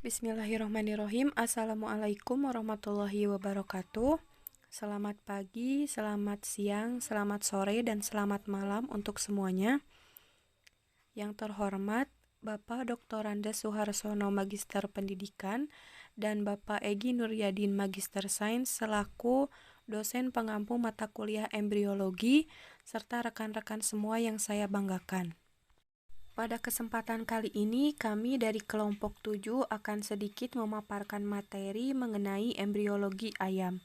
Bismillahirrahmanirrahim. Assalamualaikum warahmatullahi wabarakatuh. Selamat pagi, selamat siang, selamat sore, dan selamat malam untuk semuanya. Yang terhormat Bapak Dr. Andes Suharsono Magister Pendidikan dan Bapak Egi Nuryadin Magister Sains selaku dosen pengampu mata kuliah embriologi serta rekan-rekan semua yang saya banggakan. Pada kesempatan kali ini, kami dari kelompok 7 akan sedikit memaparkan materi mengenai embriologi ayam.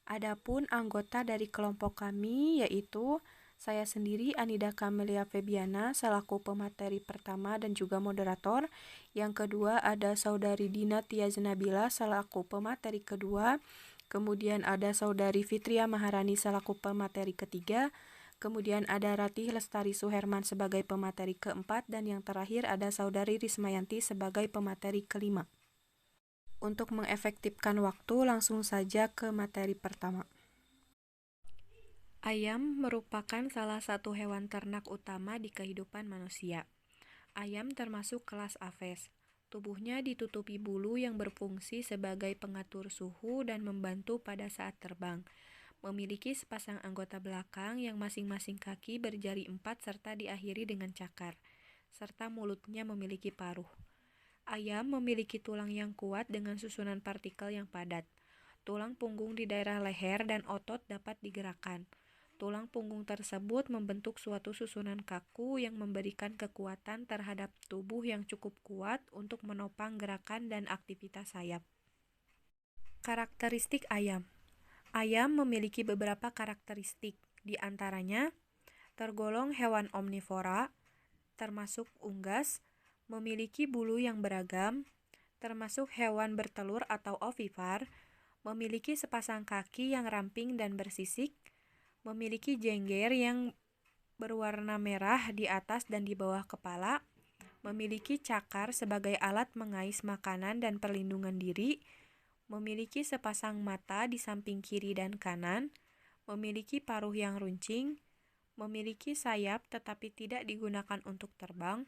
Adapun anggota dari kelompok kami yaitu saya sendiri Anida Kamelia Febiana selaku pemateri pertama dan juga moderator. Yang kedua ada Saudari Dina Tiaz Nabila selaku pemateri kedua. Kemudian ada Saudari Fitria Maharani selaku pemateri ketiga. Kemudian ada Ratih Lestari Suherman sebagai pemateri keempat, dan yang terakhir ada Saudari Rismayanti sebagai pemateri kelima. Untuk mengefektifkan waktu, langsung saja ke materi pertama. Ayam merupakan salah satu hewan ternak utama di kehidupan manusia. Ayam termasuk kelas Aves. Tubuhnya ditutupi bulu yang berfungsi sebagai pengatur suhu dan membantu pada saat terbang. Memiliki sepasang anggota belakang yang masing-masing kaki berjari 4 serta diakhiri dengan cakar, serta mulutnya memiliki paruh. Ayam memiliki tulang yang kuat dengan susunan partikel yang padat. Tulang punggung di daerah leher dan otot dapat digerakkan. Tulang punggung tersebut membentuk suatu susunan kaku yang memberikan kekuatan terhadap tubuh yang cukup kuat untuk menopang gerakan dan aktivitas sayap. Karakteristik ayam. Ayam memiliki beberapa karakteristik, di antaranya tergolong hewan omnivora, termasuk unggas, memiliki bulu yang beragam, termasuk hewan bertelur atau ovipar, memiliki sepasang kaki yang ramping dan bersisik, memiliki jengger yang berwarna merah di atas dan di bawah kepala, memiliki cakar sebagai alat mengais makanan dan perlindungan diri, memiliki sepasang mata di samping kiri dan kanan, memiliki paruh yang runcing, memiliki sayap tetapi tidak digunakan untuk terbang.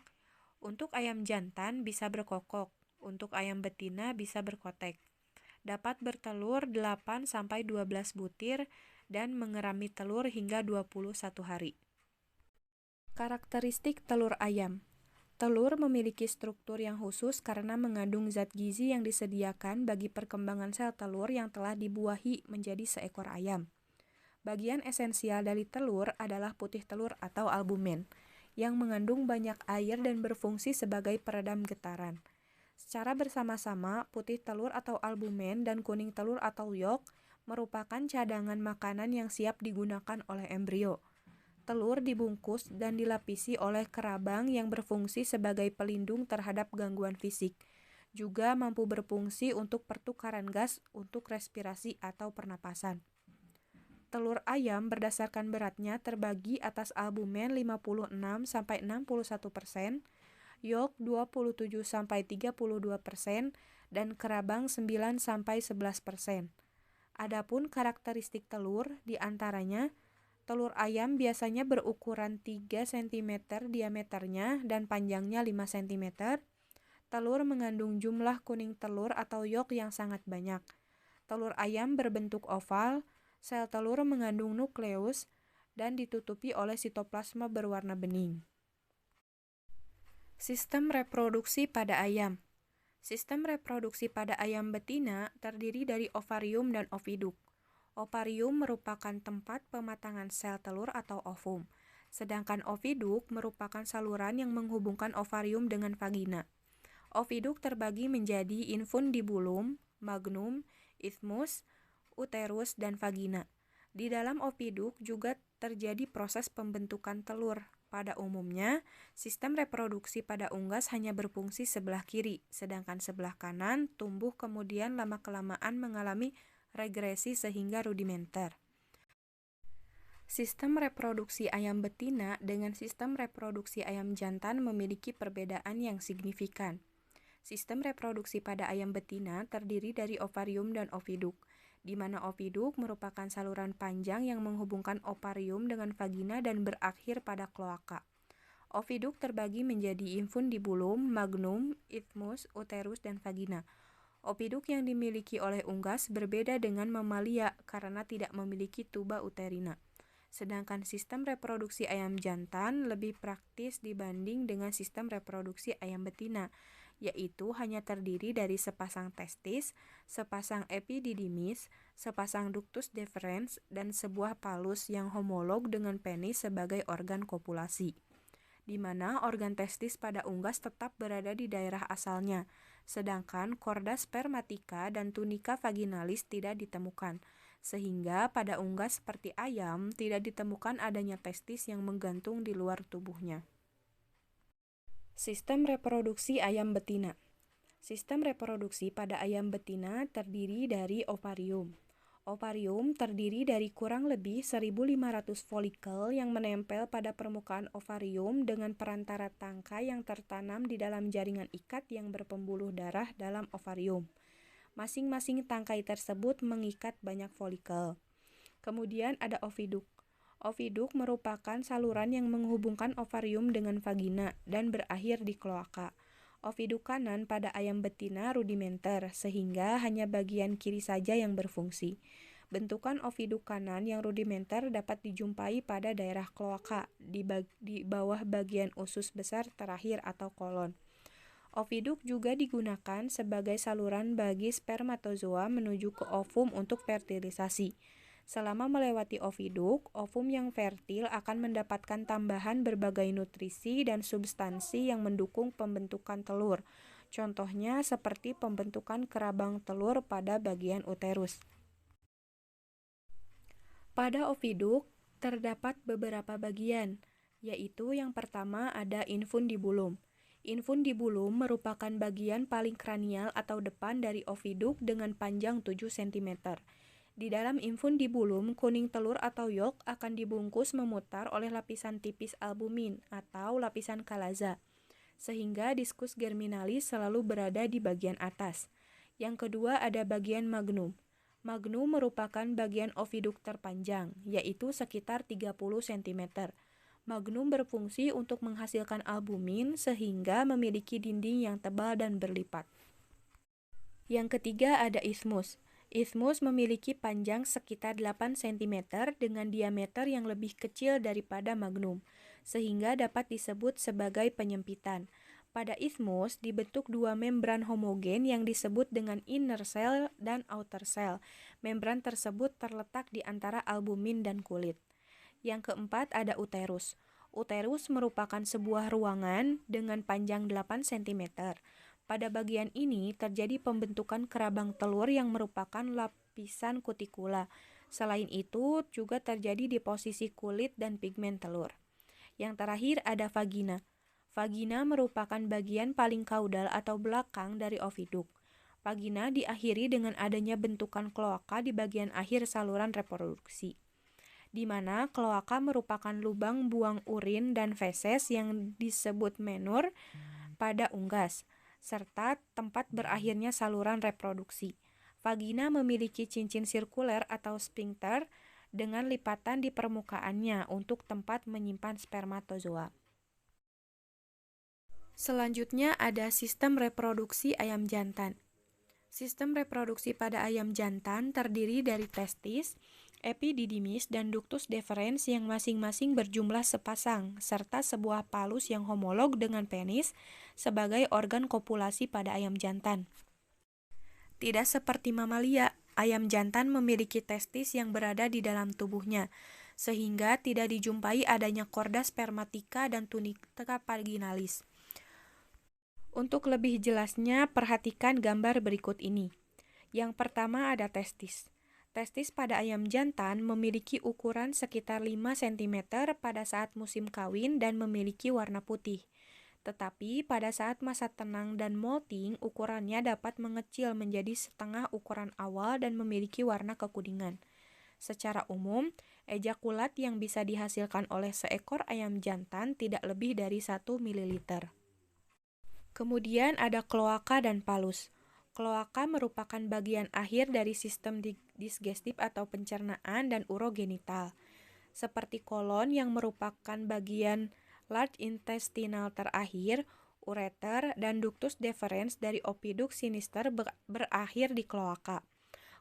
Untuk ayam jantan bisa berkokok, untuk ayam betina bisa berkotek. Dapat bertelur 8-12 butir dan mengerami telur hingga 21 hari. Karakteristik telur ayam. Telur memiliki struktur yang khusus karena mengandung zat gizi yang disediakan bagi perkembangan sel telur yang telah dibuahi menjadi seekor ayam. Bagian esensial dari telur adalah putih telur atau albumen, yang mengandung banyak air dan berfungsi sebagai peredam getaran. Secara bersama-sama, putih telur atau albumen dan kuning telur atau yolk merupakan cadangan makanan yang siap digunakan oleh embrio. Telur dibungkus dan dilapisi oleh kerabang yang berfungsi sebagai pelindung terhadap gangguan fisik. Juga mampu berfungsi untuk pertukaran gas untuk respirasi atau pernapasan. Telur ayam berdasarkan beratnya terbagi atas albumen 56-61%, yolk 27-32%, dan kerabang 9-11%. Adapun karakteristik telur diantaranya telur ayam biasanya berukuran 3 cm diameternya dan panjangnya 5 cm. Telur mengandung jumlah kuning telur atau yolk yang sangat banyak. Telur ayam berbentuk oval, sel telur mengandung nukleus, dan ditutupi oleh sitoplasma berwarna bening. Sistem reproduksi pada ayam. Sistem reproduksi pada ayam betina terdiri dari ovarium dan oviduk. Ovarium merupakan tempat pematangan sel telur atau ovum, sedangkan oviduk merupakan saluran yang menghubungkan ovarium dengan vagina. Oviduk terbagi menjadi infundibulum, magnum, isthmus, uterus, dan vagina. Di dalam oviduk juga terjadi proses pembentukan telur. Pada umumnya, sistem reproduksi pada unggas hanya berfungsi sebelah kiri, sedangkan sebelah kanan tumbuh kemudian lama-kelamaan mengalami regresi sehingga rudimenter. Sistem reproduksi ayam betina dengan sistem reproduksi ayam jantan memiliki perbedaan yang signifikan. Sistem reproduksi pada ayam betina terdiri dari ovarium dan oviduk, di mana oviduk merupakan saluran panjang yang menghubungkan ovarium dengan vagina dan berakhir pada kloaka. Oviduk terbagi menjadi infundibulum, magnum, isthmus, uterus, dan vagina. Oviduk yang dimiliki oleh unggas berbeda dengan mamalia karena tidak memiliki tuba uterina. Sedangkan sistem reproduksi ayam jantan lebih praktis dibanding dengan sistem reproduksi ayam betina, yaitu hanya terdiri dari sepasang testis, sepasang epididymis, sepasang ductus deferens, dan sebuah palus yang homolog dengan penis sebagai organ kopulasi, di mana organ testis pada unggas tetap berada di daerah asalnya, sedangkan chorda spermatica dan tunica vaginalis tidak ditemukan, sehingga pada unggas seperti ayam tidak ditemukan adanya testis yang menggantung di luar tubuhnya. Sistem reproduksi ayam betina. Sistem reproduksi pada ayam betina terdiri dari ovarium. Ovarium terdiri dari kurang lebih 1.500 folikel yang menempel pada permukaan ovarium dengan perantara tangkai yang tertanam di dalam jaringan ikat yang berpembuluh darah dalam ovarium. Masing-masing tangkai tersebut mengikat banyak folikel. Kemudian ada oviduk. Oviduk merupakan saluran yang menghubungkan ovarium dengan vagina dan berakhir di kloaka. Oviduk kanan pada ayam betina rudimenter, sehingga hanya bagian kiri saja yang berfungsi. Bentukan oviduk kanan yang rudimenter dapat dijumpai pada daerah kloaka, di bawah bagian usus besar terakhir atau kolon. Oviduk juga digunakan sebagai saluran bagi spermatozoa menuju ke ovum untuk fertilisasi. Selama melewati oviduk, ovum yang fertil akan mendapatkan tambahan berbagai nutrisi dan substansi yang mendukung pembentukan telur. Contohnya seperti pembentukan kerabang telur pada bagian uterus. Pada oviduk terdapat beberapa bagian, yaitu yang pertama ada infundibulum. Infundibulum merupakan bagian paling kranial atau depan dari oviduk dengan panjang 7 cm. Di dalam infundibulum, kuning telur atau yolk akan dibungkus memutar oleh lapisan tipis albumin atau lapisan kalaza, sehingga diskus germinalis selalu berada di bagian atas. Yang kedua ada bagian magnum. Magnum merupakan bagian oviduk terpanjang, yaitu sekitar 30 cm. Magnum berfungsi untuk menghasilkan albumin sehingga memiliki dinding yang tebal dan berlipat. Yang ketiga ada isthmus. Isthmus memiliki panjang sekitar 8 cm dengan diameter yang lebih kecil daripada magnum, sehingga dapat disebut sebagai penyempitan. Pada isthmus dibentuk dua membran homogen yang disebut dengan inner cell dan outer cell. Membran tersebut terletak di antara albumin dan kulit. Yang keempat ada uterus. Uterus merupakan sebuah ruangan dengan panjang 8 cm. Pada bagian ini terjadi pembentukan kerabang telur yang merupakan lapisan kutikula. Selain itu, juga terjadi di posisi kulit dan pigmen telur. Yang terakhir ada vagina. Vagina merupakan bagian paling kaudal atau belakang dari oviduk. Vagina diakhiri dengan adanya bentukan kloaka di bagian akhir saluran reproduksi, di mana kloaka merupakan lubang buang urin dan feses yang disebut menur pada unggas, serta tempat berakhirnya saluran reproduksi. Vagina memiliki cincin sirkuler atau sphincter dengan lipatan di permukaannya untuk tempat menyimpan spermatozoa. Selanjutnya ada sistem reproduksi ayam jantan. Sistem reproduksi pada ayam jantan terdiri dari testis, epididymis, dan ductus deferens yang masing-masing berjumlah sepasang, serta sebuah palus yang homolog dengan penis sebagai organ kopulasi pada ayam jantan. Tidak seperti mamalia, ayam jantan memiliki testis yang berada di dalam tubuhnya, sehingga tidak dijumpai adanya chorda spermatica dan tunica vaginalis. Untuk lebih jelasnya, perhatikan gambar berikut ini. Yang pertama ada testis. Testis pada ayam jantan memiliki ukuran sekitar 5 cm pada saat musim kawin dan memiliki warna putih. Tetapi pada saat masa tenang dan molting, ukurannya dapat mengecil menjadi setengah ukuran awal dan memiliki warna kekuningan. Secara umum, ejakulat yang bisa dihasilkan oleh seekor ayam jantan tidak lebih dari 1 ml. Kemudian ada kloaka dan palus. Kloaka merupakan bagian akhir dari sistem digestif atau pencernaan dan urogenital. Seperti kolon yang merupakan bagian large intestinal terakhir, ureter, dan ductus deferens dari oviduct sinister berakhir di kloaka.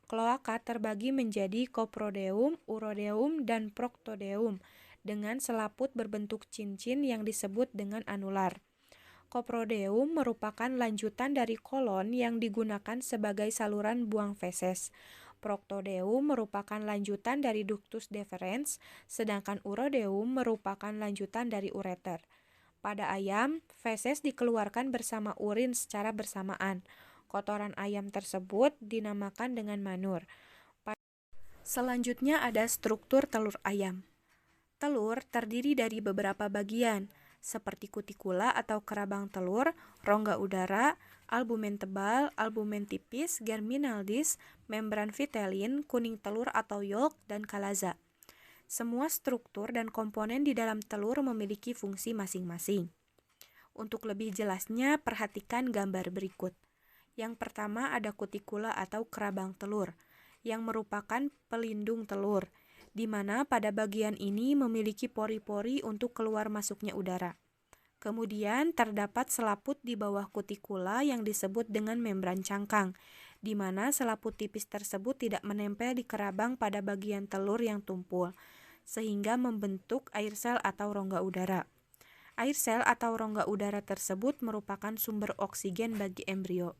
Kloaka terbagi menjadi coprodeum, urodeum, dan proctodeum dengan selaput berbentuk cincin yang disebut dengan anular. Coprodeum merupakan lanjutan dari kolon yang digunakan sebagai saluran buang feses. Proctodeum merupakan lanjutan dari ductus deferens, sedangkan urodeum merupakan lanjutan dari ureter. Pada ayam, feses dikeluarkan bersama urin secara bersamaan. Kotoran ayam tersebut dinamakan dengan manur. Selanjutnya ada struktur telur ayam. Telur terdiri dari beberapa bagian, seperti kutikula atau kerabang telur, rongga udara, albumen tebal, albumen tipis, germinal disk, membran vitelin, kuning telur atau yolk, dan kalaza. Semua struktur dan komponen di dalam telur memiliki fungsi masing-masing. Untuk lebih jelasnya, perhatikan gambar berikut. Yang pertama ada kutikula atau kerabang telur, yang merupakan pelindung telur, di mana pada bagian ini memiliki pori-pori untuk keluar masuknya udara. Kemudian terdapat selaput di bawah kutikula yang disebut dengan membran cangkang, di mana selaput tipis tersebut tidak menempel di kerabang pada bagian telur yang tumpul, sehingga membentuk air sel atau rongga udara. Air sel atau rongga udara tersebut merupakan sumber oksigen bagi embrio.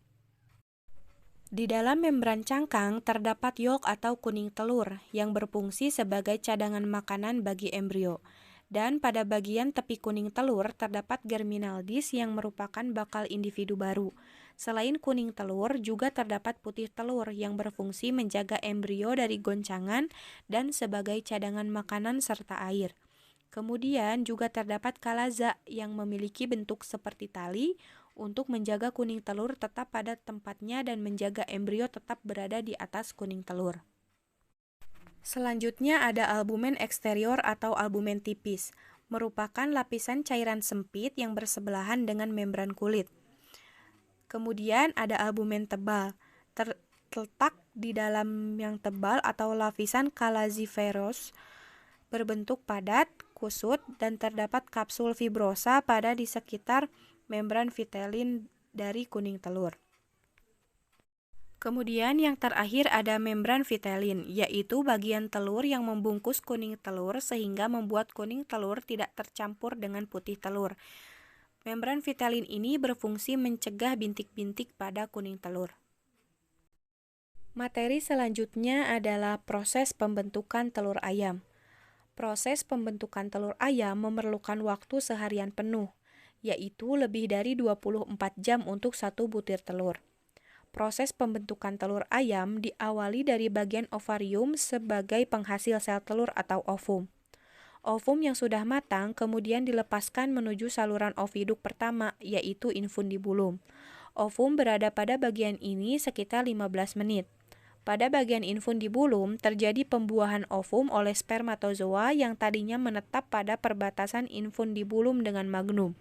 Di dalam membran cangkang terdapat yolk atau kuning telur yang berfungsi sebagai cadangan makanan bagi embrio. Dan pada bagian tepi kuning telur terdapat germinal disk yang merupakan bakal individu baru. Selain kuning telur, juga terdapat putih telur yang berfungsi menjaga embrio dari goncangan dan sebagai cadangan makanan serta air. Kemudian juga terdapat kalaza yang memiliki bentuk seperti tali untuk menjaga kuning telur tetap pada tempatnya dan menjaga embrio tetap berada di atas kuning telur. Selanjutnya ada albumen eksterior atau albumen tipis, merupakan lapisan cairan sempit yang bersebelahan dengan membran kulit. Kemudian ada albumen tebal, terletak di dalam yang tebal atau lapisan kalaziferous, berbentuk padat, kusut, dan terdapat kapsul fibrosa pada di sekitar membran vitelin dari kuning telur. Kemudian yang terakhir ada membran vitelin, yaitu bagian telur yang membungkus kuning telur sehingga membuat kuning telur tidak tercampur dengan putih telur. Membran vitelin ini berfungsi mencegah bintik-bintik pada kuning telur. Materi selanjutnya adalah proses pembentukan telur ayam. Proses pembentukan telur ayam memerlukan waktu seharian penuh, yaitu lebih dari 24 jam untuk satu butir telur. Proses pembentukan telur ayam diawali dari bagian ovarium sebagai penghasil sel telur atau ovum. Ovum yang sudah matang kemudian dilepaskan menuju saluran oviduk pertama, yaitu infundibulum. Ovum berada pada bagian ini sekitar 15 menit. Pada bagian infundibulum terjadi pembuahan ovum oleh spermatozoa yang tadinya menetap pada perbatasan infundibulum dengan magnum.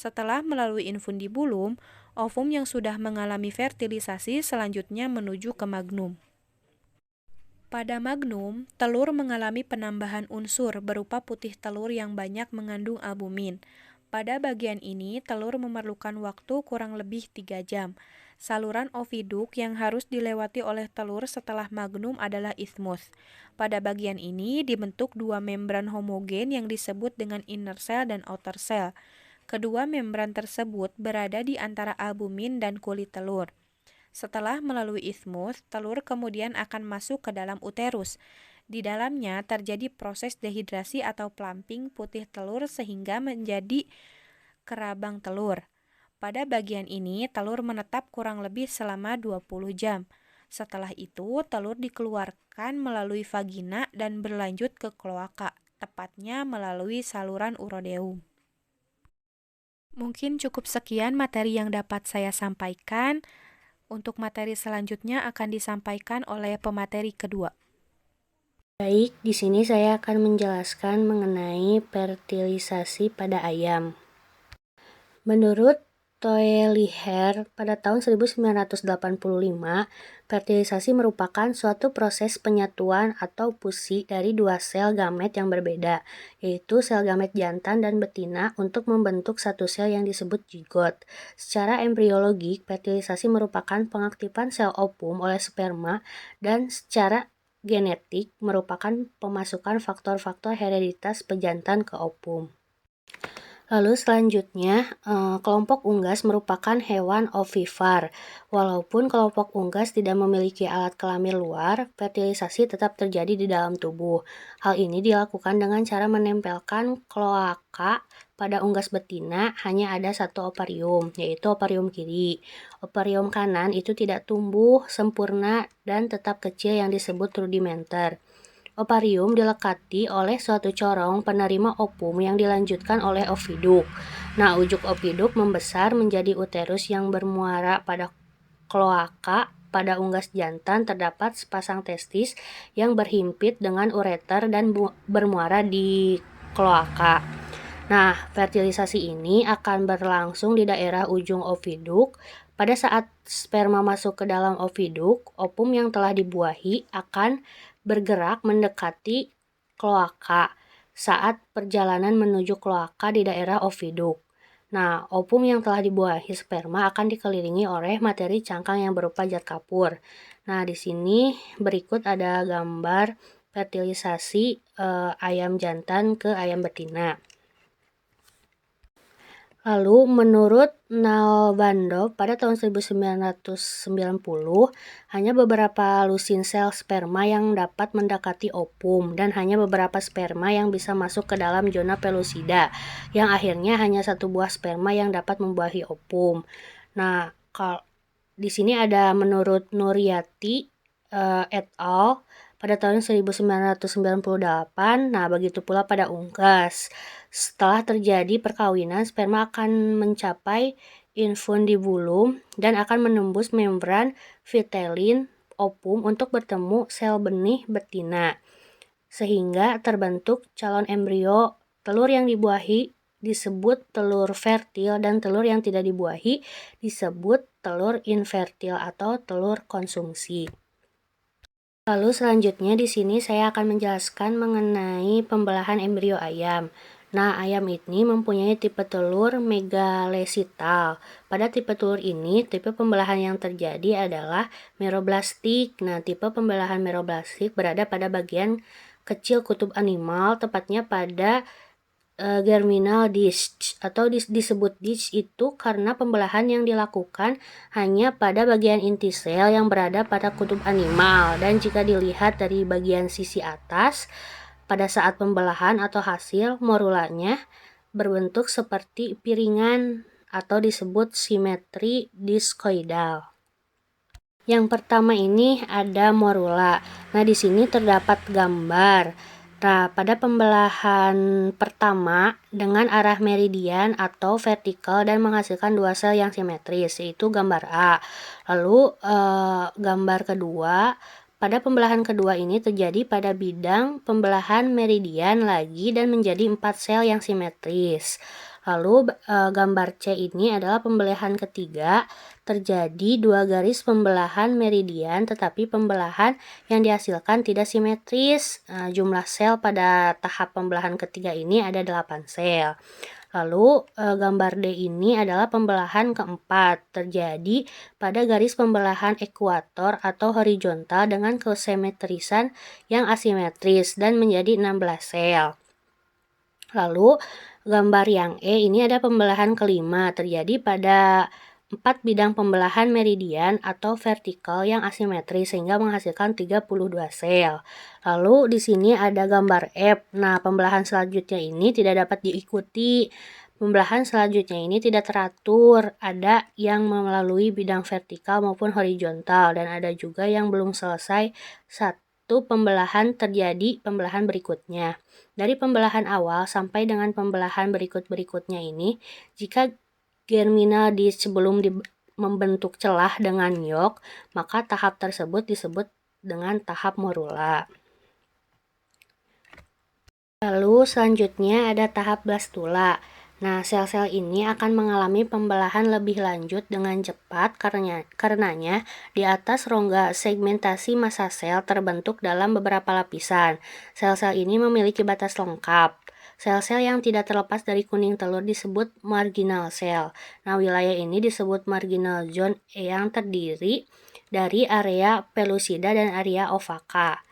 Setelah melalui infundibulum, ovum yang sudah mengalami fertilisasi selanjutnya menuju ke magnum. Pada magnum, telur mengalami penambahan unsur berupa putih telur yang banyak mengandung albumin. Pada bagian ini, telur memerlukan waktu kurang lebih 3 jam. Saluran oviduk yang harus dilewati oleh telur setelah magnum adalah isthmus. Pada bagian ini dibentuk dua membran homogen yang disebut dengan inner cell dan outer cell. Kedua membran tersebut berada di antara albumin dan kulit telur. Setelah melalui isthmus, telur kemudian akan masuk ke dalam uterus. Di dalamnya terjadi proses dehidrasi atau plumping putih telur sehingga menjadi kerabang telur. Pada bagian ini, telur menetap kurang lebih selama 20 jam. Setelah itu, telur dikeluarkan melalui vagina dan berlanjut ke kloaka, tepatnya melalui saluran urodeum. Mungkin cukup sekian materi yang dapat saya sampaikan. Untuk materi selanjutnya akan disampaikan oleh pemateri kedua. Baik, di sini saya akan menjelaskan mengenai fertilisasi pada ayam. Menurut Toeliher pada tahun 1985, fertilisasi merupakan suatu proses penyatuan atau fusi dari dua sel gamet yang berbeda, yaitu sel gamet jantan dan betina untuk membentuk satu sel yang disebut zigot. Secara embriologi, fertilisasi merupakan pengaktifan sel ovum oleh sperma dan secara genetik merupakan pemasukan faktor-faktor hereditas pejantan ke ovum. Lalu selanjutnya, kelompok unggas merupakan hewan ovivar. Walaupun kelompok unggas tidak memiliki alat kelamin luar, fertilisasi tetap terjadi di dalam tubuh. Hal ini dilakukan dengan cara menempelkan kloaka pada unggas betina hanya ada satu ovarium, yaitu ovarium kiri. Ovarium kanan itu tidak tumbuh sempurna dan tetap kecil yang disebut rudimenter. Ovarium dilekati oleh suatu corong penerima ovum yang dilanjutkan oleh oviduk. Nah, ujuk oviduk membesar menjadi uterus yang bermuara pada kloaka. Pada unggas jantan terdapat sepasang testis yang berhimpit dengan ureter dan bermuara di kloaka. Nah, fertilisasi ini akan berlangsung di daerah ujung oviduk. Pada saat sperma masuk ke dalam oviduk, ovum yang telah dibuahi akan bergerak mendekati kloaka saat perjalanan menuju kloaka di daerah oviduk. Nah, ovum yang telah dibuahi sperma akan dikelilingi oleh materi cangkang yang berupa zat kapur. Nah, di sini berikut ada gambar fertilisasi ayam jantan ke ayam betina. Lalu menurut Nalbandov pada tahun 1990, hanya beberapa lusin sel sperma yang dapat mendekati ovum dan hanya beberapa sperma yang bisa masuk ke dalam zona pellucida, yang akhirnya hanya satu buah sperma yang dapat membuahi ovum. Nah, di sini ada menurut Nuryati et al. Pada tahun 1998, nah begitu pula pada unggas. Setelah terjadi perkawinan, sperma akan mencapai infundibulum dan akan menembus membran vitelin ovum untuk bertemu sel benih betina, sehingga terbentuk calon embrio. Telur yang dibuahi disebut telur fertil dan telur yang tidak dibuahi disebut telur infertil atau telur konsumsi. Lalu selanjutnya di sini saya akan menjelaskan mengenai pembelahan embrio ayam. Nah, ayam ini mempunyai tipe telur megalesital. Pada tipe telur ini, tipe pembelahan yang terjadi adalah meroblastik. Nah, tipe pembelahan meroblastik berada pada bagian kecil kutub animal, tepatnya pada germinal disc atau disebut disc itu karena pembelahan yang dilakukan hanya pada bagian inti sel yang berada pada kutub animal, dan jika dilihat dari bagian sisi atas pada saat pembelahan atau hasil morulanya berbentuk seperti piringan atau disebut simetri diskoidal. Yang pertama ini ada morula. Nah, di sini terdapat gambar. Nah, pada pembelahan pertama dengan arah meridian atau vertikal dan menghasilkan dua sel yang simetris, yaitu gambar A. Lalu gambar kedua, pada pembelahan kedua ini terjadi pada bidang pembelahan meridian lagi dan menjadi 4 sel yang simetris. Lalu gambar C ini adalah pembelahan ketiga, terjadi 2 garis pembelahan meridian tetapi pembelahan yang dihasilkan tidak simetris. Jumlah sel pada tahap pembelahan ketiga ini ada 8 sel. Lalu gambar D ini adalah pembelahan keempat, terjadi pada garis pembelahan ekuator atau horizontal dengan kesimetrisan yang asimetris dan menjadi 16 sel. Lalu gambar yang E ini ada pembelahan kelima, terjadi pada 4 bidang pembelahan meridian atau vertikal yang asimetris sehingga menghasilkan 32 sel. Lalu di sini ada gambar F. Nah, pembelahan selanjutnya ini tidak dapat diikuti. Pembelahan selanjutnya ini tidak teratur, ada yang melalui bidang vertikal maupun horizontal dan ada juga yang belum selesai satu pembelahan terjadi pembelahan berikutnya. Dari pembelahan awal sampai dengan pembelahan berikut-berikutnya ini, jika germinal disc sebelum membentuk celah dengan yok, maka tahap tersebut disebut dengan tahap morula. Lalu selanjutnya ada tahap blastula. Nah, sel-sel ini akan mengalami pembelahan lebih lanjut dengan cepat karenanya di atas rongga segmentasi massa sel terbentuk dalam beberapa lapisan. Sel-sel ini memiliki batas lengkap. Sel-sel yang tidak terlepas dari kuning telur disebut marginal cell. Nah, wilayah ini disebut marginal zone yang terdiri dari area pellucida dan area ovaka.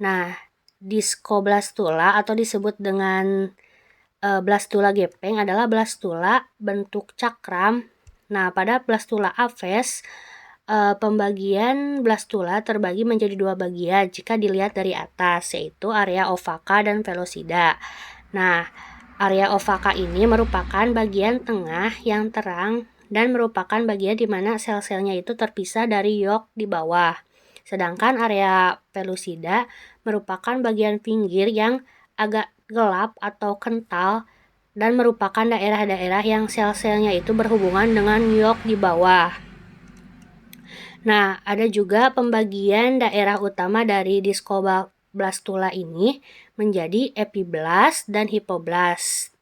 Nah, diskoblastula atau disebut dengan blastula gepeng adalah blastula bentuk cakram. Nah, pada blastula aves, pembagian blastula terbagi menjadi dua bagian jika dilihat dari atas, yaitu area ovaka dan pellucida. Nah, area ovaka ini merupakan bagian tengah yang terang dan merupakan bagian di mana sel-selnya itu terpisah dari yolk di bawah. Sedangkan area pellucida merupakan bagian pinggir yang agak gelap atau kental dan merupakan daerah-daerah yang sel-selnya itu berhubungan dengan yolk di bawah. Nah, ada juga pembagian daerah utama dari diskoblastula ini menjadi epiblast dan hipoblast.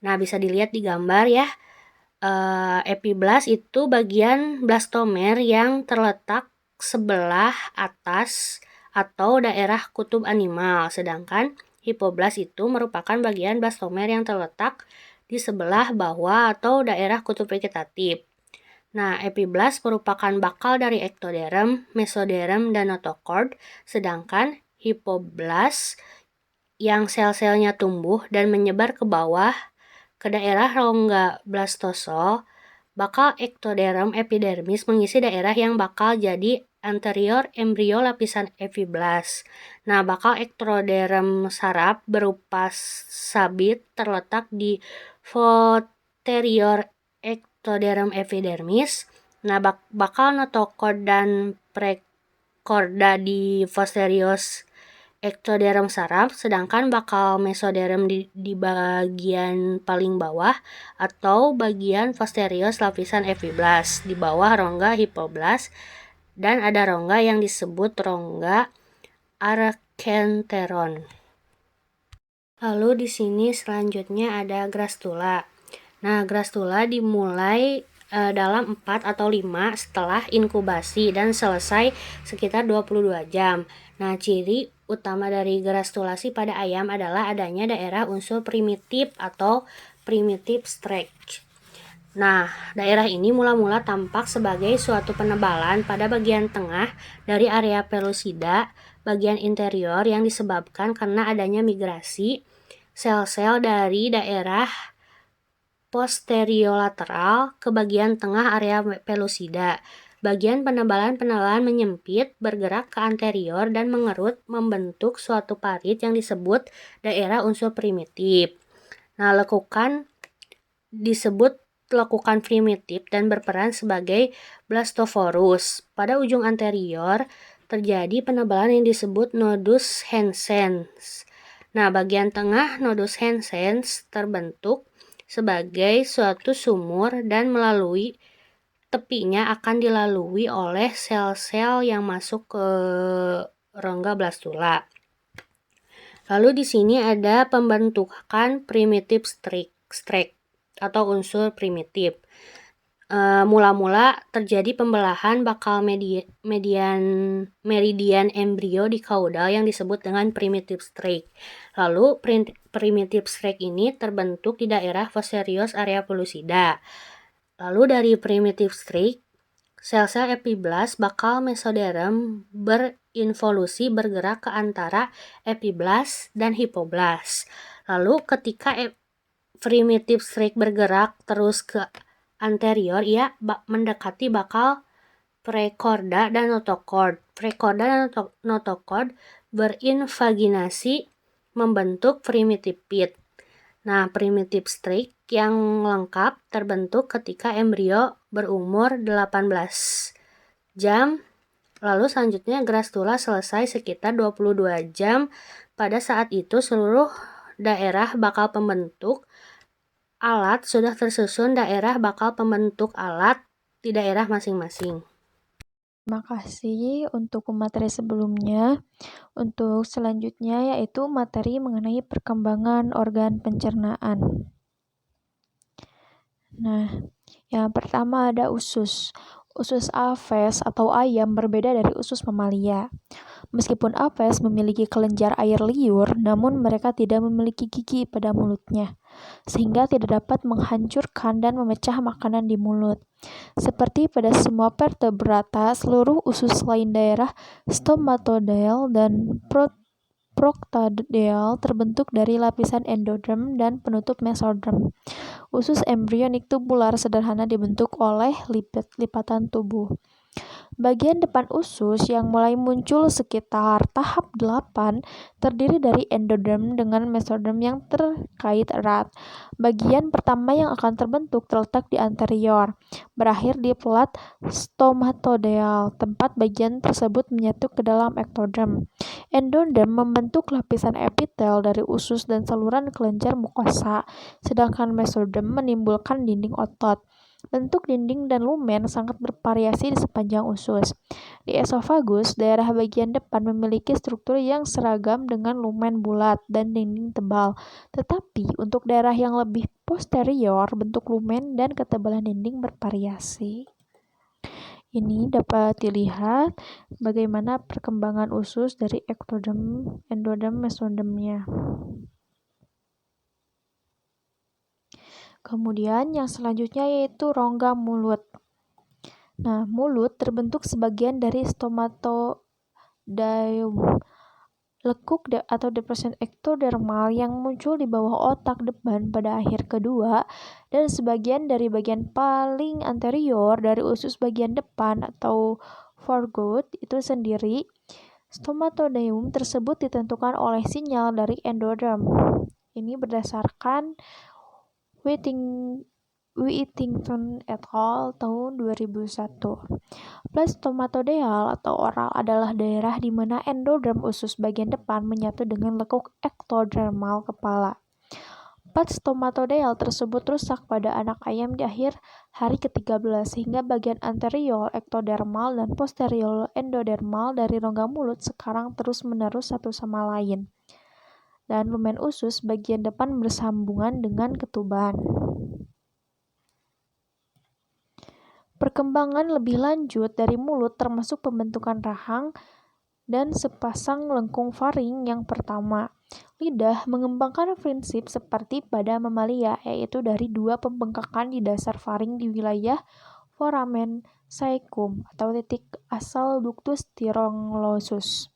Nah, bisa dilihat di gambar ya. Epiblast itu bagian blastomer yang terletak sebelah atas atau daerah kutub animal, sedangkan hipoblast itu merupakan bagian blastomer yang terletak di sebelah bawah atau daerah kutub vegetatif. Nah, epiblast merupakan bakal dari ectoderm, mesoderm, dan notochord, sedangkan hipoblast yang sel-selnya tumbuh dan menyebar ke bawah ke daerah rongga blastosol, bakal ectoderm epidermis mengisi daerah yang bakal jadi anterior embrio lapisan epiblast. Nah, bakal ectoderm saraf berupa sabit terletak di posterior ectoderm epidermis. Nah, bakal notochord dan prekorda di posterior ectoderm saraf, sedangkan bakal mesoderm di bagian paling bawah atau bagian posterior lapisan epiblast di bawah rongga hipoblast, dan ada rongga yang disebut rongga archenteron. Lalu di sini selanjutnya ada grastula. Nah, grastula dimulai dalam 4 atau 5 setelah inkubasi dan selesai sekitar 22 jam. Nah, ciri utama dari grastulasi pada ayam adalah adanya daerah unsur primitif atau primitive stretch. Nah, daerah ini mula-mula tampak sebagai suatu penebalan pada bagian tengah dari area pellucida bagian interior yang disebabkan karena adanya migrasi sel-sel dari daerah posteriolateral ke bagian tengah area pellucida. Bagian penebalan-penebalan menyempit, bergerak ke anterior dan mengerut membentuk suatu parit yang disebut daerah unsur primitif. Nah, lekukan disebut lekukan primitif dan berperan sebagai blastophorus. Pada ujung anterior terjadi penebalan yang disebut nodus Hansen's. Nah, bagian tengah nodus Hansen's terbentuk sebagai suatu sumur dan melalui tepinya akan dilalui oleh sel-sel yang masuk ke rongga blastula. Lalu di sini ada pembentukan primitive streak atau unsur primitif. Mula-mula terjadi pembelahan bakal meridian embrio di kaudal yang disebut dengan primitive streak. Lalu primitive streak ini terbentuk di daerah posterior area pellucida. Lalu dari primitive streak, sel-sel epiblast bakal mesoderm berinvolusi bergerak ke antara epiblast dan hipoblast. Lalu ketika primitive streak bergerak terus ke anterior, ia mendekati bakal prekorda dan notochord. Prekorda dan notochord berinvaginasi membentuk primitive pit. Nah, primitive streak yang lengkap terbentuk ketika embrio berumur 18 jam. Lalu selanjutnya grastula selesai sekitar 22 jam. Pada saat itu seluruh daerah bakal pembentuk alat sudah tersusun daerah bakal pembentuk alat di daerah masing-masing. Terima kasih untuk materi sebelumnya. Untuk selanjutnya yaitu materi mengenai perkembangan organ pencernaan. Nah, yang pertama ada usus. Usus aves atau ayam berbeda dari usus mamalia. Meskipun aves memiliki kelenjar air liur, namun mereka tidak memiliki gigi pada mulutnya, sehingga tidak dapat menghancurkan dan memecah makanan di mulut. Seperti pada semua vertebrata, seluruh usus selain daerah stomatodeal dan proctadeal terbentuk dari lapisan endoderm dan penutup mesoderm. Usus embrionik tubular sederhana dibentuk oleh lipatan tubuh. Bagian depan usus yang mulai muncul sekitar tahap 8 terdiri dari endoderm dengan mesoderm yang terkait erat. Bagian pertama yang akan terbentuk terletak di anterior, berakhir di pelat stomatodeal, tempat bagian tersebut menyatu ke dalam ektoderm. Endoderm membentuk lapisan epitel dari usus dan saluran kelenjar mukosa, sedangkan mesoderm menimbulkan dinding otot. Bentuk dinding dan lumen sangat bervariasi di sepanjang usus. Di esofagus, daerah bagian depan memiliki struktur yang seragam dengan lumen bulat dan dinding tebal. Tetapi untuk daerah yang lebih posterior, bentuk lumen dan ketebalan dinding bervariasi. Ini dapat dilihat bagaimana perkembangan usus dari ektoderm, endoderm, mesodermnya. Kemudian yang selanjutnya yaitu rongga mulut. Nah, mulut terbentuk sebagian dari stomatodeum, lekuk atau depresen ektodermal yang muncul di bawah otak depan pada akhir kedua, dan sebagian dari bagian paling anterior dari usus bagian depan atau foregut itu sendiri. Stomatodeum tersebut ditentukan oleh sinyal dari endoderm. Ini berdasarkan Whittington et al. Tahun 2001. Plat stomatodeal atau oral adalah daerah di mana endoderm usus bagian depan menyatu dengan lekuk ektodermal kepala. Plat stomatodeal tersebut rusak pada anak ayam di akhir hari ke-13 sehingga bagian anterior ektodermal dan posterior endodermal dari rongga mulut sekarang terus-menerus satu sama lain. Dan lumen usus bagian depan bersambungan dengan ketuban. Perkembangan lebih lanjut dari mulut termasuk pembentukan rahang dan sepasang lengkung faring yang pertama. Lidah mengembangkan prinsip seperti pada mamalia, yaitu dari dua pembengkakan di dasar faring di wilayah foramen caecum atau titik asal ductus styrolosus.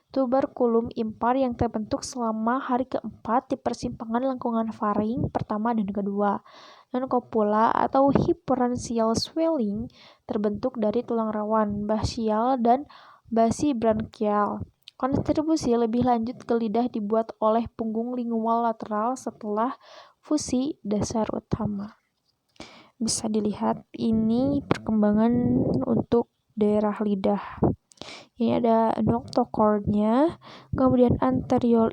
Tuberculum impar yang terbentuk selama hari keempat di persimpangan lengkungan faring pertama dan kedua. Dan copula atau hypopharyngeal swelling terbentuk dari tulang rawan, basial, dan basibranchial. Kontribusi lebih lanjut ke lidah dibuat oleh punggung lingual lateral setelah fusi dasar utama. Bisa dilihat ini perkembangan untuk daerah lidah. Ini ada notochordnya, kemudian anterior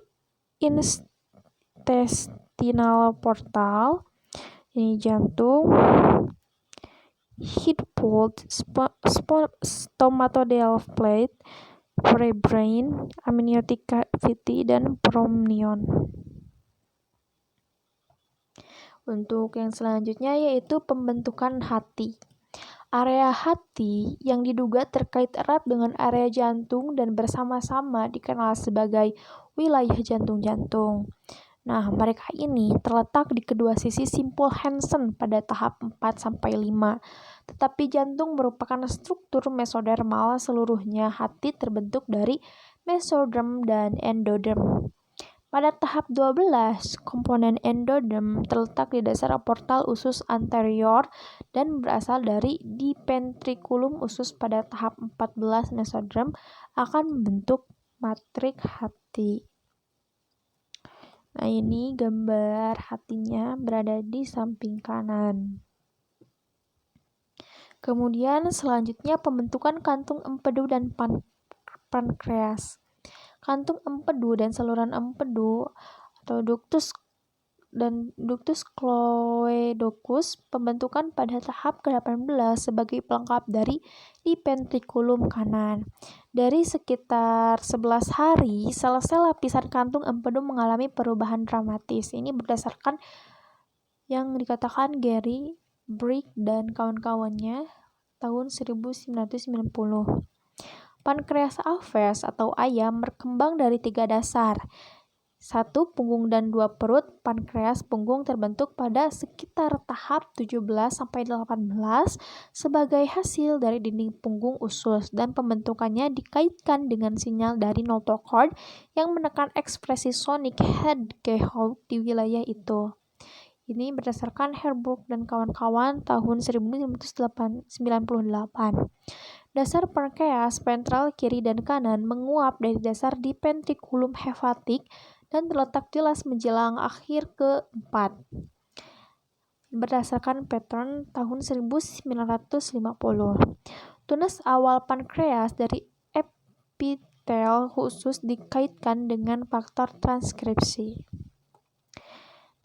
intestinal portal, ini jantung, hidpole, stomatodeal plate, prebrain, amniotic cavity, dan promnion. Untuk yang selanjutnya yaitu pembentukan hati. Area hati yang diduga terkait erat dengan area jantung dan bersama-sama dikenal sebagai wilayah jantung-jantung. Nah, mereka ini terletak di kedua sisi simpul Hansen pada tahap 4-5. Tetapi jantung merupakan struktur mesodermal, seluruhnya hati terbentuk dari mesoderm dan endoderm. Pada tahap 12, komponen endoderm terletak di dasar portal usus anterior dan berasal dari diventriculum usus. Pada tahap 14, mesoderm akan membentuk matrik hati. Nah, ini gambar hatinya berada di samping kanan. Kemudian selanjutnya pembentukan kantung empedu dan pankreas. Kantung empedu dan saluran empedu atau ductus cloacus pembentukan pada tahap ke-18 sebagai pelengkap dari diventriculum kanan. Dari sekitar 11 hari, sel-sel lapisan kantung empedu mengalami perubahan dramatis. Ini berdasarkan yang dikatakan Gary Brick dan kawan-kawannya tahun 1990. Pankreas aves atau ayam berkembang dari 3 dasar. 1 punggung dan 2 perut. Pankreas punggung terbentuk pada sekitar tahap 17-18 sebagai hasil dari dinding punggung usus, dan pembentukannya dikaitkan dengan sinyal dari notochord yang menekan ekspresi sonik head keyhole di wilayah itu. Ini berdasarkan Herbrook dan kawan-kawan tahun 1998. Dasar pankreas ventral kiri dan kanan menguap dari dasar di ventriculum hepatic dan terletak jelas menjelang akhir ke-4. Berdasarkan pattern tahun 1950. Tunas awal pankreas dari epitel khusus dikaitkan dengan faktor transkripsi.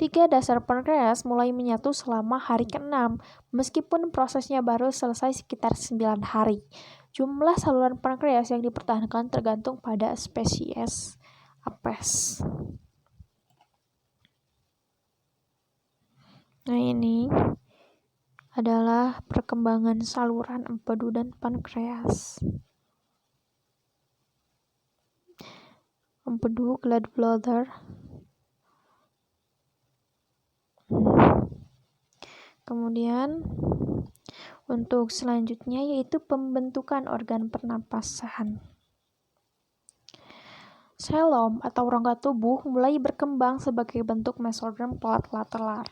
3 dasar pankreas mulai menyatu selama hari ke-6, meskipun prosesnya baru selesai sekitar 9 hari. Jumlah saluran pankreas yang dipertahankan tergantung pada spesies apes. Nah, ini adalah perkembangan saluran empedu dan pankreas. Empedu gallbladder. Kemudian untuk selanjutnya yaitu pembentukan organ pernapasan. Selom atau rongga tubuh mulai berkembang sebagai bentuk mesoderm lateral.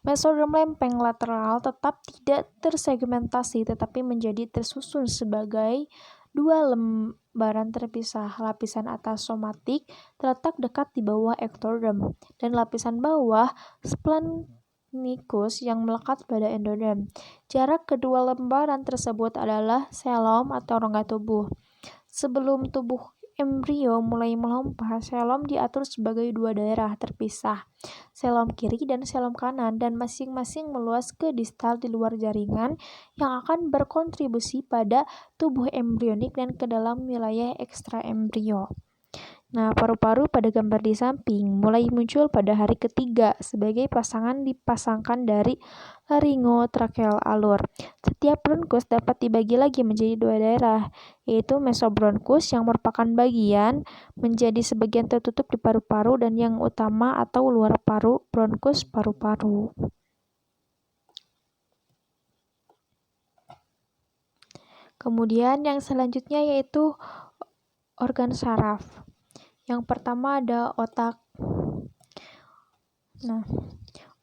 Mesoderm lempeng lateral tetap tidak tersegmentasi tetapi menjadi tersusun sebagai 2 lembaran terpisah. Lapisan atas somatik terletak dekat di bawah ektoderm dan lapisan bawah splenikus yang melekat pada endoderm. Jarak kedua lembaran tersebut adalah selom atau rongga tubuh. Sebelum tubuh embrio mulai melompat, selom diatur sebagai 2 daerah terpisah, selom kiri dan selom kanan, dan masing-masing meluas ke distal di luar jaringan yang akan berkontribusi pada tubuh embrionik dan ke dalam wilayah ekstraembrio. Nah, paru-paru pada gambar di samping mulai muncul pada hari ketiga sebagai pasangan dipasangkan dari laryngotracheal alur. Setiap bronkus dapat dibagi lagi menjadi 2 daerah, yaitu mesobronkus yang merupakan bagian menjadi sebagian tertutup di paru-paru dan yang utama atau luar paru, bronkus paru-paru. Kemudian yang selanjutnya yaitu organ saraf. Yang pertama ada otak. Nah,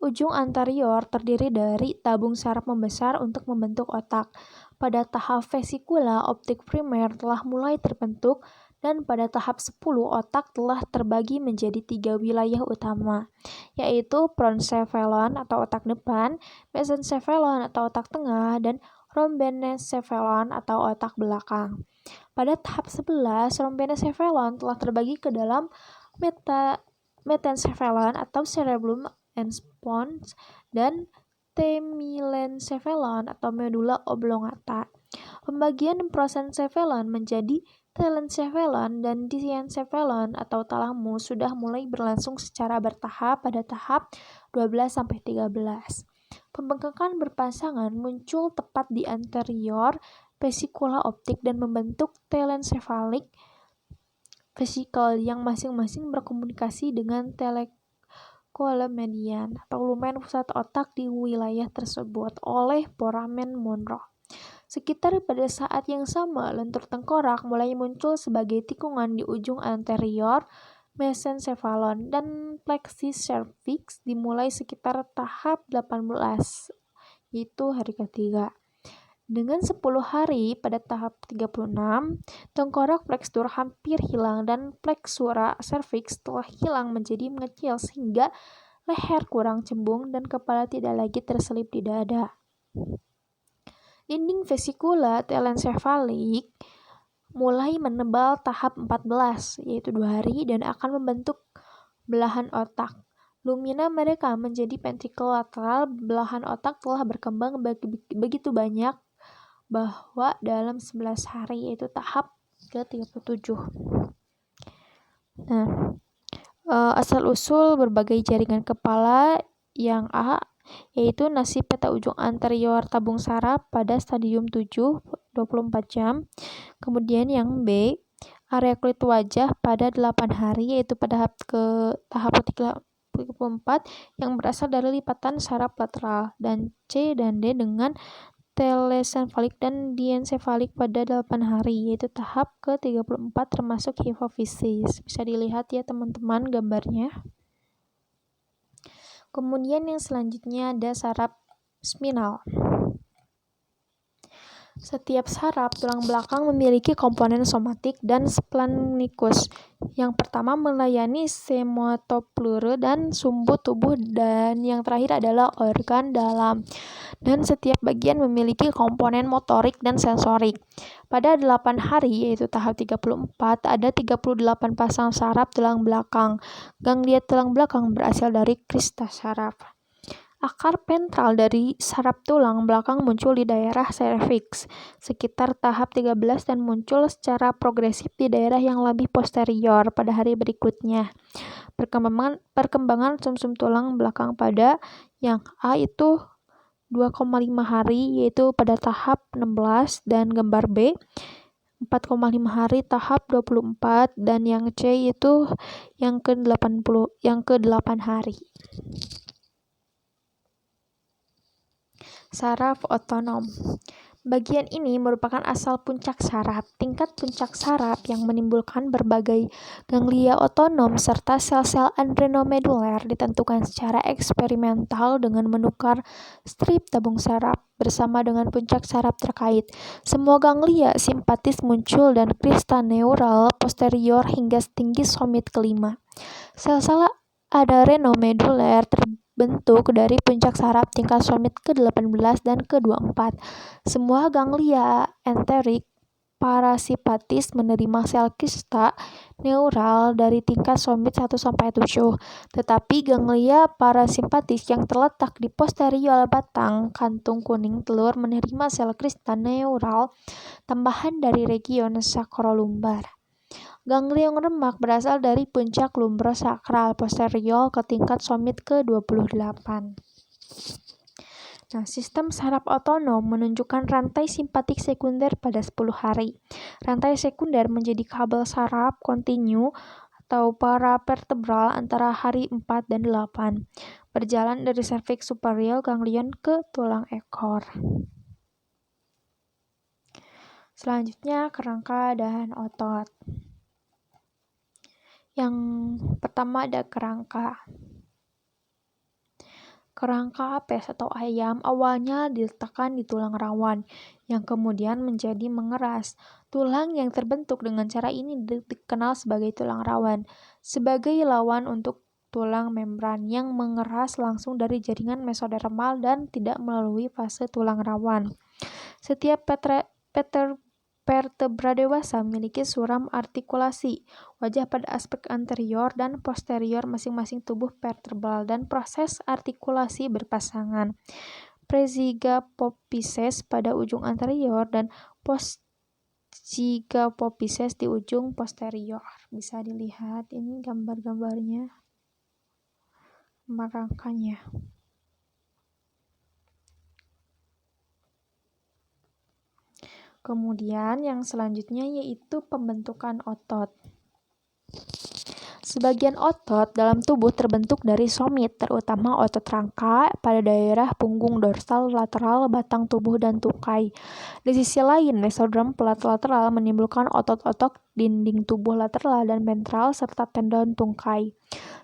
ujung anterior terdiri dari tabung saraf membesar untuk membentuk otak. Pada tahap vesikula, optik primer telah mulai terbentuk, dan pada tahap 10 otak telah terbagi menjadi 3 wilayah utama, yaitu proencephalon atau otak depan, mesencephalon atau otak tengah, dan rhombencephalon atau otak belakang. Pada tahap 11, rhombencephalon telah terbagi ke dalam metencephalon atau cerebellum and pons dan temilencephalon atau medula oblongata. Pembagian prosencephalon menjadi telencephalon dan diencephalon atau talamus sudah mulai berlangsung secara bertahap pada tahap 12-13. Pembengkakan berpasangan muncul tepat di anterior vesikula optik dan membentuk telencephalic vesicle yang masing-masing berkomunikasi dengan telecolum median atau lumen pusat otak di wilayah tersebut oleh foramen Monro. Sekitar pada saat yang sama, lentur tengkorak mulai muncul sebagai tikungan di ujung anterior mesencephalon, dan plexus cervix dimulai sekitar tahap 18, yaitu hari ketiga. Dengan 10 hari pada tahap 36, tengkorak flexure hampir hilang dan plexura cervix telah hilang menjadi mengecil sehingga leher kurang cembung dan kepala tidak lagi terselip di dada. Dinding vesikula telencephalic mulai menebal tahap 14, yaitu 2 hari, dan akan membentuk belahan otak. Lumina mereka menjadi ventricle lateral. Belahan otak telah berkembang begitu banyak bahwa dalam 11 hari, yaitu tahap ke-37. Nah, asal-usul berbagai jaringan kepala yang A yaitu nasib peta ujung anterior tabung saraf pada stadium 7 24 jam. Kemudian yang B, area kulit wajah pada 8 hari, yaitu pada tahap ke-34 yang berasal dari lipatan saraf lateral. Dan C dan D dengan telesensefalik dan diensefalik pada 8 hari, yaitu tahap ke-34 termasuk hipofisis. Bisa dilihat ya teman-teman gambarnya. Kemudian yang selanjutnya ada saraf spinal. Setiap saraf tulang belakang memiliki komponen somatik dan splenikus. Yang pertama melayani somatopleural dan sumbu tubuh, dan yang terakhir adalah organ dalam. Dan setiap bagian memiliki komponen motorik dan sensorik. Pada 8 hari, yaitu tahap 34, ada 38 pasang saraf tulang belakang. Ganglia tulang belakang berasal dari krista saraf. Akar ventral dari saraf tulang belakang muncul di daerah cervix sekitar tahap 13 dan muncul secara progresif di daerah yang lebih posterior pada hari berikutnya. Perkembangan sumsum tulang belakang pada yang A itu 2,5 hari, yaitu pada tahap 16, dan gambar B 4,5 hari tahap 24, dan yang C itu yang ke-8 hari. Saraf otonom. Bagian ini merupakan asal puncak saraf. Tingkat puncak saraf yang menimbulkan berbagai ganglia otonom serta sel-sel adrenomeduler ditentukan secara eksperimental dengan menukar strip tabung saraf bersama dengan puncak saraf terkait. Semua ganglia simpatis muncul dan krista neural posterior hingga setinggi somit kelima. Sel-sel adrenomeduler bentuk dari puncak saraf tingkat somit ke-18 dan ke-24. Semua ganglia enterik parasimpatis menerima sel krista neural dari tingkat somit 1-7. Tetapi ganglia parasimpatis yang terletak di posterior batang kantung kuning telur menerima sel krista neural tambahan dari region sakrolumbar. Ganglion lemak berasal dari puncak lumbosakral posterior ke tingkat somit ke-28. Nah, sistem saraf otonom menunjukkan rantai simpatik sekunder pada 10 hari. Rantai sekunder menjadi kabel saraf kontinu atau paravertebral antara hari 4 dan 8. Berjalan dari cervix superior ganglion ke tulang ekor. Selanjutnya kerangka dan otot. Yang pertama ada kerangka. Kerangka apes atau ayam awalnya diletakkan di tulang rawan, yang kemudian menjadi mengeras. Tulang yang terbentuk dengan cara ini dikenal sebagai tulang rawan, sebagai lawan untuk tulang membran yang mengeras langsung dari jaringan mesodermal dan tidak melalui fase tulang rawan. Setiap vertebra dewasa memiliki suram artikulasi wajah pada aspek anterior dan posterior masing-masing tubuh vertebral dan proses artikulasi berpasangan. Prezygapophyses pada ujung anterior dan postzygapophyses di ujung posterior. Bisa dilihat ini gambar-gambarnya, merangkanya. Kemudian yang selanjutnya yaitu pembentukan otot. Sebagian otot dalam tubuh terbentuk dari somit, terutama otot rangka pada daerah punggung dorsal, lateral, batang tubuh, dan tungkai. Di sisi lain, mesoderm pelat lateral menimbulkan otot-otot dinding tubuh lateral dan ventral serta tendon tungkai.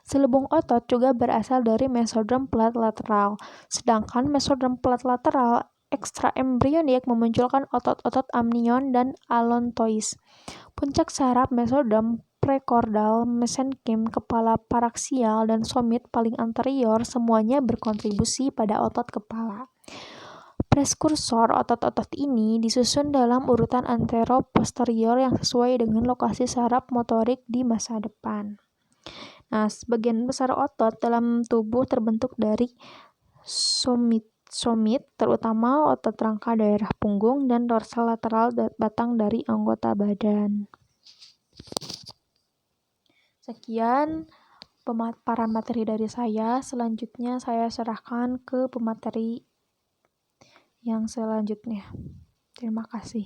Selubung otot juga berasal dari mesoderm pelat lateral, sedangkan mesoderm pelat lateral ekstraembrionik memunculkan otot-otot amnion dan alontois. Puncak saraf mesoderm prekordal, mesenkim, kepala paraksial, dan somit paling anterior semuanya berkontribusi pada otot kepala. Preskursor otot-otot ini disusun dalam urutan antero-posterior yang sesuai dengan lokasi saraf motorik di masa depan. Nah, sebagian besar otot dalam tubuh terbentuk dari somit, terutama otot rangka daerah punggung dan dorsal lateral batang dari anggota badan. Sekian pemaparan materi dari saya. Selanjutnya saya serahkan ke pemateri yang selanjutnya. Terima kasih.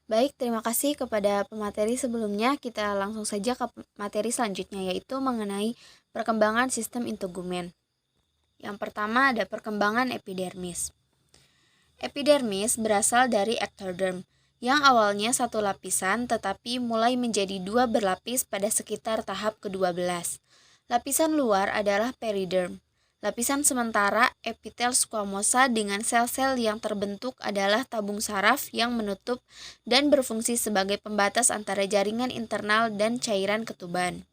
Baik, terima kasih kepada pemateri sebelumnya. Kita langsung saja ke materi selanjutnya, yaitu mengenai perkembangan sistem integumen. Yang pertama ada perkembangan epidermis. Epidermis berasal dari ectoderm, yang awalnya satu lapisan tetapi mulai menjadi dua berlapis pada sekitar tahap ke-12. Lapisan luar adalah periderm. Lapisan sementara epitel squamosa dengan sel-sel yang terbentuk adalah tabung saraf yang menutup dan berfungsi sebagai pembatas antara jaringan internal dan cairan ketuban.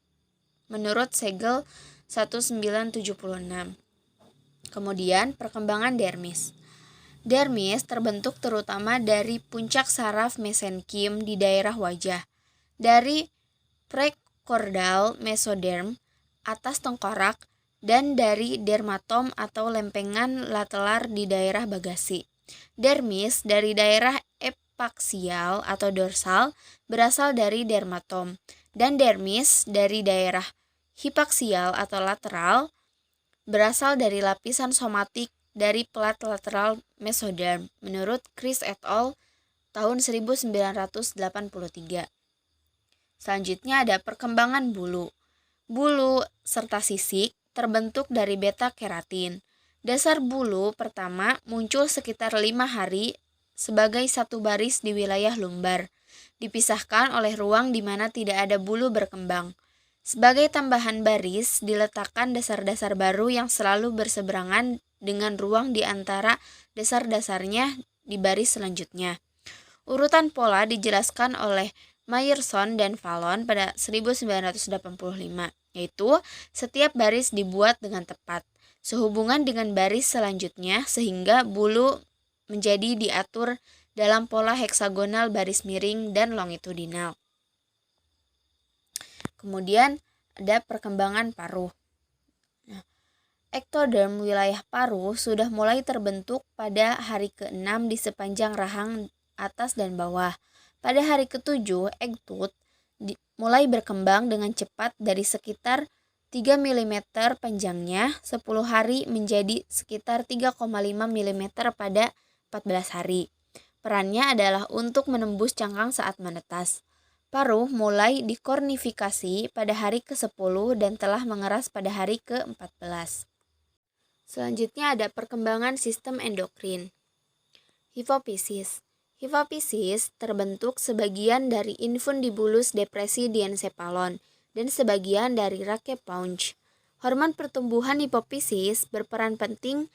Menurut Segel 1976. Kemudian perkembangan dermis. Dermis terbentuk terutama dari puncak saraf mesenkim di daerah wajah, dari prekordal mesoderm atas tengkorak, dan dari dermatom atau lempengan latelar di daerah bagasi. Dermis dari daerah epaksial atau dorsal berasal dari dermatom, dan dermis dari daerah hipaksial atau lateral berasal dari lapisan somatik dari pelat lateral mesoderm, menurut Chris et al. Tahun 1983. Selanjutnya ada perkembangan bulu. Bulu serta sisik terbentuk dari beta keratin. Dasar bulu pertama muncul sekitar 5 hari sebagai satu baris di wilayah lumbar, dipisahkan oleh ruang di mana tidak ada bulu berkembang. Sebagai tambahan baris, diletakkan dasar-dasar baru yang selalu berseberangan dengan ruang di antara dasar-dasarnya di baris selanjutnya. Urutan pola dijelaskan oleh Myerson dan Fallon pada 1985, yaitu setiap baris dibuat dengan tepat, sehubungan dengan baris selanjutnya sehingga bulu menjadi diatur dalam pola heksagonal baris miring dan longitudinal. Kemudian ada perkembangan paruh. Ektoderm wilayah paruh sudah mulai terbentuk pada hari ke-6 di sepanjang rahang atas dan bawah. Pada hari ke-7, egg tooth mulai berkembang dengan cepat dari sekitar 3 mm panjangnya 10 hari menjadi sekitar 3,5 mm pada 14 hari. Perannya adalah untuk menembus cangkang saat menetas. Paruh mulai dikornifikasi pada hari ke-10 dan telah mengeras pada hari ke-14. Selanjutnya ada perkembangan sistem endokrin. Hipofisis. Hipofisis terbentuk sebagian dari infundibulus depresi diencephalon dan sebagian dari rake Paunch. Hormon pertumbuhan hipofisis berperan penting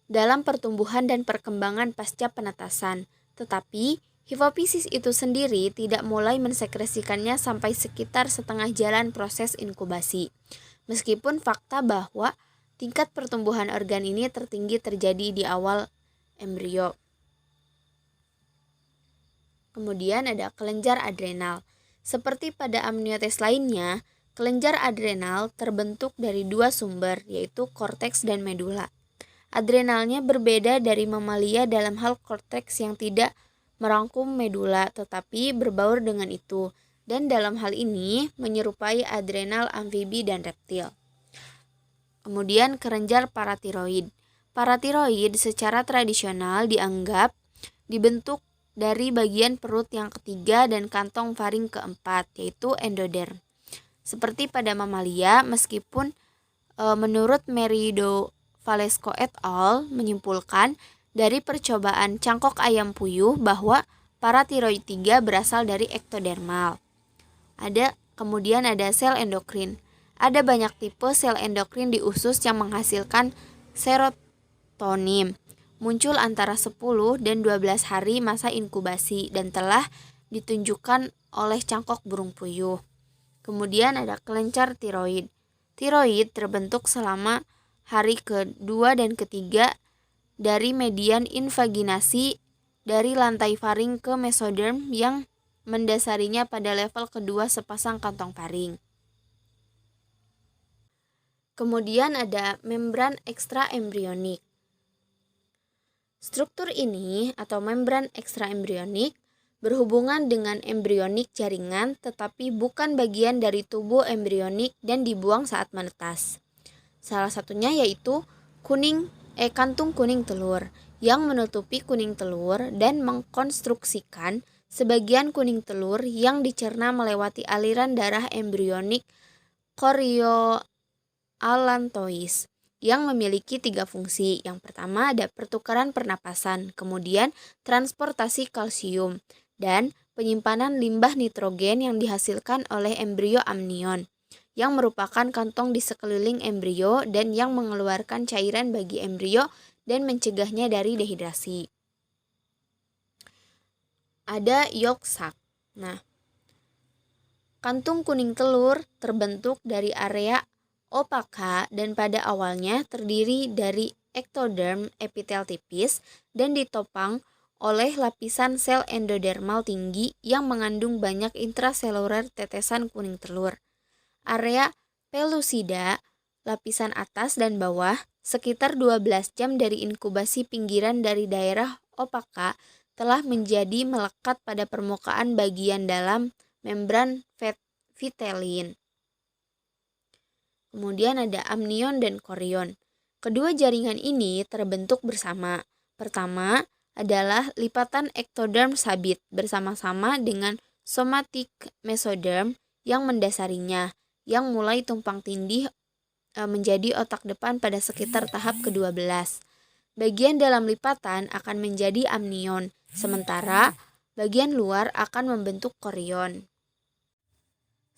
dalam pertumbuhan dan perkembangan pasca penetasan, tetapi hipofisis itu sendiri tidak mulai mensekresikannya sampai sekitar setengah jalan proses inkubasi. Meskipun fakta bahwa tingkat pertumbuhan organ ini tertinggi terjadi di awal embrio. Kemudian ada kelenjar adrenal. Seperti pada amniotes lainnya, kelenjar adrenal terbentuk dari dua sumber, yaitu korteks dan medula. Adrenalnya berbeda dari mamalia dalam hal korteks yang tidak merangkum medula tetapi berbaur dengan itu, dan dalam hal ini menyerupai adrenal amfibi dan reptil. Kemudian kelenjar paratiroid. Paratiroid secara tradisional dianggap dibentuk dari bagian perut yang ketiga dan kantong faring keempat, yaitu endoderm. Seperti pada mamalia, meskipun menurut Merido Valesco et al. Menyimpulkan dari percobaan cangkok ayam puyuh bahwa paratiroid 3 berasal dari ektodermal. Kemudian ada sel endokrin. Ada banyak tipe sel endokrin di usus yang menghasilkan serotonin. Muncul antara 10 dan 12 hari masa inkubasi dan telah ditunjukkan oleh cangkok burung puyuh. Kemudian ada kelenjar tiroid. Tiroid terbentuk selama hari ke-2 dan ke-3 dari median invaginasi dari lantai faring ke mesoderm yang mendasarinya pada level kedua sepasang kantong faring. Kemudian ada membran ekstraembrionik. Struktur ini atau membran ekstraembrionik berhubungan dengan embrionik jaringan tetapi bukan bagian dari tubuh embrionik dan dibuang saat menetas. Salah satunya yaitu kantung kuning telur yang menutupi kuning telur dan mengkonstruksikan sebagian kuning telur yang dicerna melewati aliran darah embrionik chorioallantois yang memiliki 3 fungsi. Yang pertama ada pertukaran pernapasan, kemudian transportasi kalsium, dan penyimpanan limbah nitrogen yang dihasilkan oleh embrio amnion, yang merupakan kantong di sekeliling embrio dan yang mengeluarkan cairan bagi embrio dan mencegahnya dari dehidrasi. Ada yolk sac. Nah, kantung kuning telur terbentuk dari area opaka dan pada awalnya terdiri dari ektoderm epitel tipis dan ditopang oleh lapisan sel endodermal tinggi yang mengandung banyak intraseluler tetesan kuning telur. Area pellucida, lapisan atas dan bawah, sekitar 12 jam dari inkubasi pinggiran dari daerah opaka telah menjadi melekat pada permukaan bagian dalam membran vitelin. Kemudian ada amnion dan chorion. Kedua jaringan ini terbentuk bersama. Pertama adalah lipatan ektoderm sabit bersama-sama dengan somatic mesoderm yang mendasarinya, yang mulai tumpang tindih menjadi otak depan pada sekitar tahap ke-12. Bagian dalam lipatan akan menjadi amnion, sementara bagian luar akan membentuk chorion.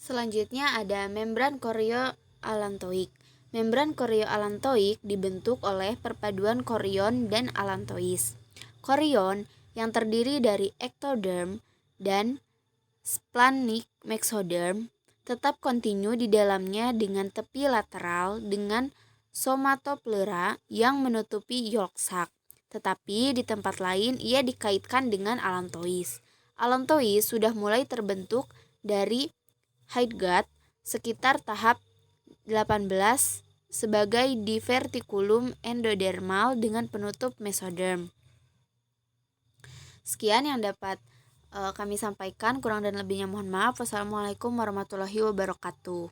Selanjutnya ada membran chorioallantoik. Membran chorioallantoik dibentuk oleh perpaduan chorion dan allantois. Chorion yang terdiri dari ektoderm dan splenic mesoderm tetap kontinu di dalamnya dengan tepi lateral dengan somatopleura yang menutupi yolk sac. Tetapi di tempat lain ia dikaitkan dengan allantois. Allantois sudah mulai terbentuk dari hydgat sekitar tahap 18 sebagai diverticulum endodermal dengan penutup mesoderm. Sekian yang dapat kami sampaikan, kurang dan lebihnya mohon maaf. Wassalamualaikum warahmatullahi wabarakatuh.